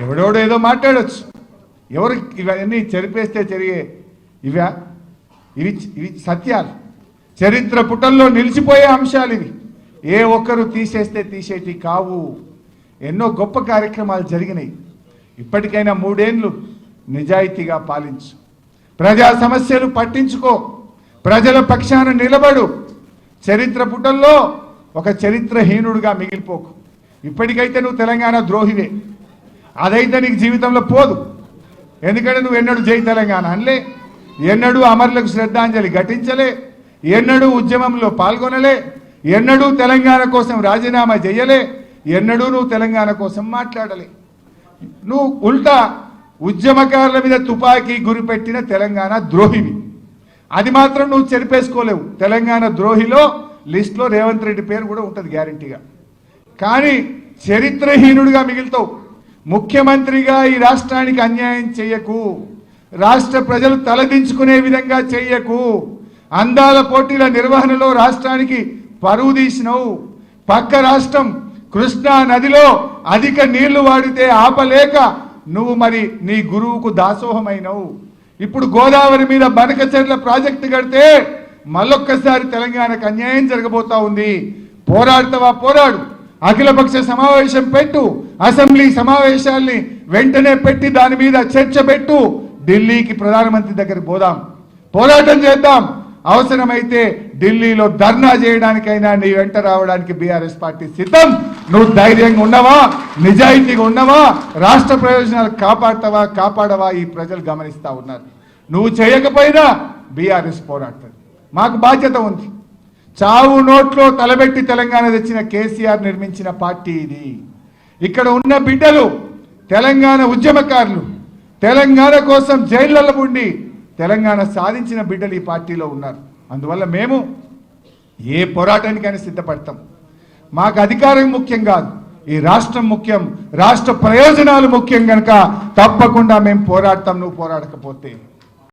ఎవడోడో ఏదో మాట్లాడొచ్చు. ఎవరు ఇవన్నీ చెరిపేస్తే జరిగే ఇవి ఇవి సత్యాలు, చరిత్ర పుటల్లో నిలిచిపోయే అంశాలు ఇవి. ఏ ఒక్కరు తీసేస్తే తీసేటి కావు. ఎన్నో గొప్ప కార్యక్రమాలు జరిగినాయి. ఇప్పటికైనా 3 ఏళ్ళు నిజాయితీగా పాలించు, ప్రజా సమస్యలు పట్టించుకో, ప్రజల పక్షాన నిలబడు. చరిత్ర పుటల్లో ఒక చరిత్రహీనుడుగా మిగిలిపోకు. ఇప్పటికైతే నువ్వు తెలంగాణ ద్రోహివే, అదైతే నీకు జీవితంలో పోదు. ఎందుకంటే నువ్వు ఎన్నడూ జై తెలంగాణ అనలే, ఎన్నడూ అమరులకు శ్రద్ధాంజలి ఘటించలే, ఎన్నడూ ఉద్యమంలో పాల్గొనలే, ఎన్నడూ తెలంగాణ కోసం రాజీనామా చేయలే, ఎన్నడూ నువ్వు తెలంగాణ కోసం మాట్లాడలే. నువ్వు ఉల్టా ఉద్యమకారుల మీద తుపాకీ గురిపెట్టిన తెలంగాణ ద్రోహివి. అది మాత్రం నువ్వు చెరిపేసుకోలేవు. తెలంగాణ ద్రోహిలో లిస్టులో రేవంత్ రెడ్డి పేరు కూడా ఉంటుంది గ్యారంటీగా. కానీ చరిత్రహీనుడిగా మిగులుతావు. ముఖ్యమంత్రిగా ఈ రాష్ట్రానికి అన్యాయం చేయకు, రాష్ట్ర ప్రజలు తలదించుకునే విధంగా చెయ్యకు. అందాల పోటీల నిర్వహణలో రాష్ట్రానికి పరువు తీసినవు. పక్క రాష్ట్రం కృష్ణా నదిలో అధిక నీళ్లు వాడితే ఆపలేక నువ్వు మరి నీ గురువుకు దాసోహమైనవు. ఇప్పుడు గోదావరి మీద బనకచెర్ల ప్రాజెక్టు కడితే మళ్ళొక్కసారి తెలంగాణకు అన్యాయం జరగబోతా ఉంది. పోరాడతావా? పోరాడు. అఖిలపక్ష సమావేశం పెట్టు, అసెంబ్లీ సమావేశాల్ని వెంటనే పెట్టి దాని మీద చర్చ పెట్టు. ఢిల్లీకి ప్రధానమంత్రి దగ్గరికి పోదాం, పోరాటం చేద్దాం. అవసరమైతే ఢిల్లీలో ధర్నా చేయడానికైనా నీ వెంట రావడానికి బీఆర్ఎస్ పార్టీ సిద్ధం. నువ్వు ధైర్యంగా ఉన్నవా, నిజాయితీగా ఉన్నవా, రాష్ట్ర ప్రయోజనాలు కాపాడవా ఈ ప్రజలు గమనిస్తా ఉన్నారు. నువ్వు చేయకపోయినా బీఆర్ఎస్ పోరాడుతుంది. మాకు బాధ్యత ఉంది. చావు నోట్లో తలబెట్టి తెలంగాణ తెచ్చిన కేసీఆర్ నిర్మించిన పార్టీ ఇది. ఇక్కడ ఉన్న బిడ్డలు తెలంగాణ ఉద్యమకారులు, తెలంగాణ కోసం జైళ్లలో ఉండి తెలంగాణ సాధించిన బిడ్డలు ఈ పార్టీలో ఉన్నారు. అందువల్ల మేము ఏ పోరాటానికైనా సిద్ధపడతాం. మాకు అధికారం ముఖ్యం కాదు, ఈ రాష్ట్రం ముఖ్యం, రాష్ట్ర ప్రయోజనాలు ముఖ్యం కనుక తప్పకుండా మేము పోరాడతాం. నువ్వు పోరాడకపోతే